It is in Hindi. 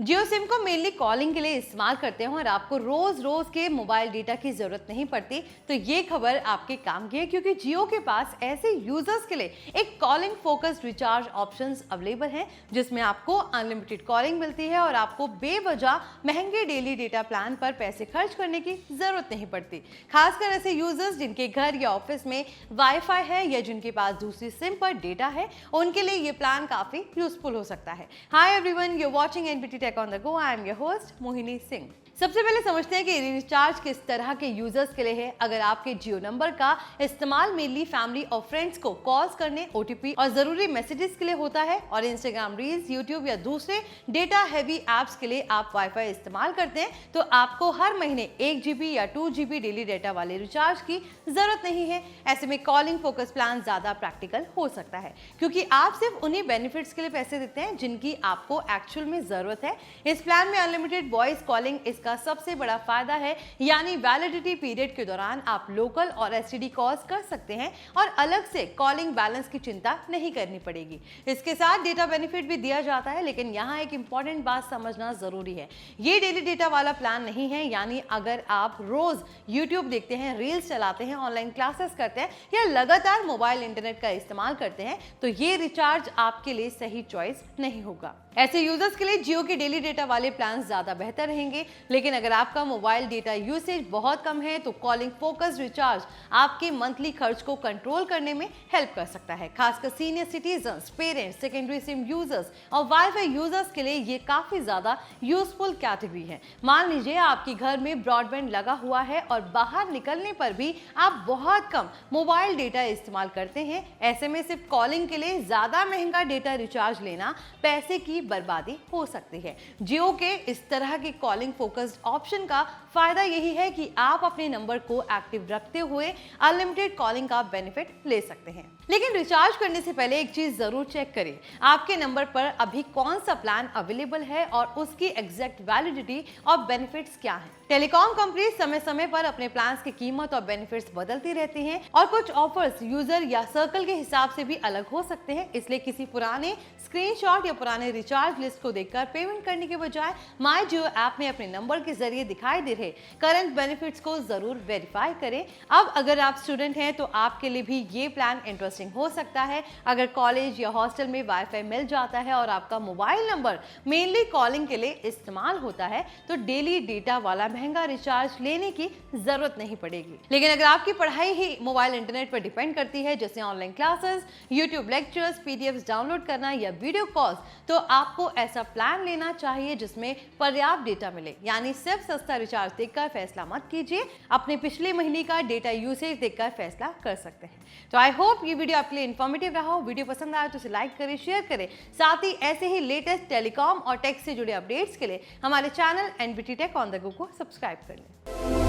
जियो सिम को मेनली कॉलिंग के लिए इस्तेमाल करते हैं और आपको रोज रोज के मोबाइल डेटा की जरूरत नहीं पड़ती। तो ये खबर आपके काम की है, क्योंकि जियो के पास ऐसे यूजर्स के लिए एक calling focused recharge options available हैं, जिसमें आपको अनलिमिटेड कॉलिंग मिलती है और आपको बेवजह महंगे डेली डेटा प्लान पर पैसे खर्च करने की जरूरत नहीं पड़ती। खासकर ऐसे यूजर्स जिनके घर या ऑफिस में वाईफाई है या जिनके पास दूसरी सिम पर डेटा है, उनके लिए ये प्लान काफी यूजफुल हो सकता है। Hi everyone, you are watching NBT tech on the go. I am your host Mohini Singh. सबसे पहले समझते हैं कि रिचार्ज किस तरह के यूजर्स के लिए है। अगर आपके जियो नंबर का इस्तेमाल मेनली फैमिली और फ्रेंड्स को कॉल्स करने, ओटीपी और जरूरी मैसेजेस के लिए होता है और इंस्टाग्राम रील्स, यूट्यूब या दूसरे डेटा हैवी एप्स के लिए आप वाईफाई इस्तेमाल करते हैं, तो आपको हर महीने 1 GB या 2 GB डेली डेटा वाले रिचार्ज की जरूरत नहीं है। ऐसे में कॉलिंग फोकस प्लान ज्यादा प्रैक्टिकल हो सकता है, क्योंकि आप सिर्फ उन्हीं बेनिफिट्स के लिए पैसे देते हैं जिनकी आपको एक्चुअल में जरूरत है। इस प्लान में अनलिमिटेड वॉइस कॉलिंग इसका सबसे बड़ा फायदा है, यानी वैलिडिटी पीरियड के दौरान आप लोकल और एसटीडी कॉल्स कर सकते हैं और अलग से कॉलिंग बैलेंस की चिंता नहीं करनी पड़ेगी। इसके साथ डेटा बेनिफिट भी दिया जाता है, लेकिन यहाँ एक इंपॉर्टेंट बात समझना जरूरी है। ये डेली डेटा वाला प्लान नहीं है, यानी अगर आप रोज यूट्यूब देखते हैं, रील्स चलाते हैं, ऑनलाइन क्लासेस करते हैं या लगातार मोबाइल इंटरनेट का इस्तेमाल करते हैं, तो ये रिचार्ज आपके लिए सही चॉइस नहीं होगा। ऐसे यूजर्स के लिए जियो के डेली डेटा वाले प्लान ज्यादा बेहतर रहेंगे। लेकिन अगर आपका मोबाइल डेटा यूसेज बहुत कम है, तो कॉलिंग फोकस्ड रिचार्ज आपके मंथली खर्च को कंट्रोल करने में हेल्प कर सकता है। खासकर senior citizens, parents, secondary SIM users और वाईफाई यूजर्स के लिए ये काफी ज्यादा यूजफुल कैटेगरी है। मान लीजिए आपके घर में ब्रॉडबैंड लगा हुआ है और बाहर निकलने पर भी आप बहुत कम मोबाइल डेटा इस्तेमाल करते हैं। ऐसे में सिर्फ कॉलिंग के लिए ज्यादा महंगा डेटा रिचार्ज लेना पैसे की बर्बादी हो सकती है। जियो के इस तरह के कॉलिंग फोकस्ड ऑप्शन का फायदा यही है कि आप अपने नंबर को एक्टिव रखते हुए अनलिमिटेड कॉलिंग का बेनिफिट ले सकते हैं। लेकिन रिचार्ज करने से पहले एक चीज जरूर चेक करें, आपके नंबर पर अभी कौन सा प्लान अवेलेबल है और उसकी एग्जैक्ट वैलिडिटी और बेनिफिट्स क्या है। टेलीकॉम कंपनी समय समय पर अपने प्लान्स की कीमत और बेनिफिट्स बदलती रहती हैं और कुछ ऑफर्स यूजर या सर्कल के हिसाब से भी अलग हो सकते हैं। इसलिए किसी पुराने स्क्रीनशॉट या पुराने रिचार्ज लिस्ट को देखकर पेमेंट करने के बजाय माई जियो ऐप में अपने नंबर के जरिए दिखाई दे रहे करंट बेनिफिट्स को जरूर वेरीफाई करें। अब अगर आप स्टूडेंट हैं तो आपके लिए भी ये प्लान इंटरेस्टिंग हो सकता है। अगर कॉलेज या हॉस्टल में वाईफाई मिल जाता है और आपका मोबाइल नंबर मेनली कॉलिंग के लिए इस्तेमाल होता है, तो डेली डेटा वाला महंगा रिचार्ज लेने की जरूरत नहीं पड़ेगी। लेकिन अगर आपकी पढ़ाई ही मोबाइल इंटरनेट पर डिपेंड करती है, जैसे online classes, YouTube lectures, PDFs download करना या वीडियो कॉल्स, तो आपको ऐसा प्लान लेना चाहिए जिसमें पर्याप्त डेटा मिले। यानी सिर्फ सस्ता रिचार्ज देखकर फैसला मत कीजिए, अपने पिछले महीने का डेटा यूसेज देखकर फैसला कर सकते हैं। तो आई होप ये वीडियो आपके लिए इन्फॉर्मेटिव रहा हो। वीडियो पसंद आया तो इसे लाइक करें, शेयर करें। साथ ही ऐसे ही लेटेस्ट टेलीकॉम और टेक से जुड़े अपडेट्स के लिए हमारे channel NBT tech on the go को सब्सक्राइब कर लें।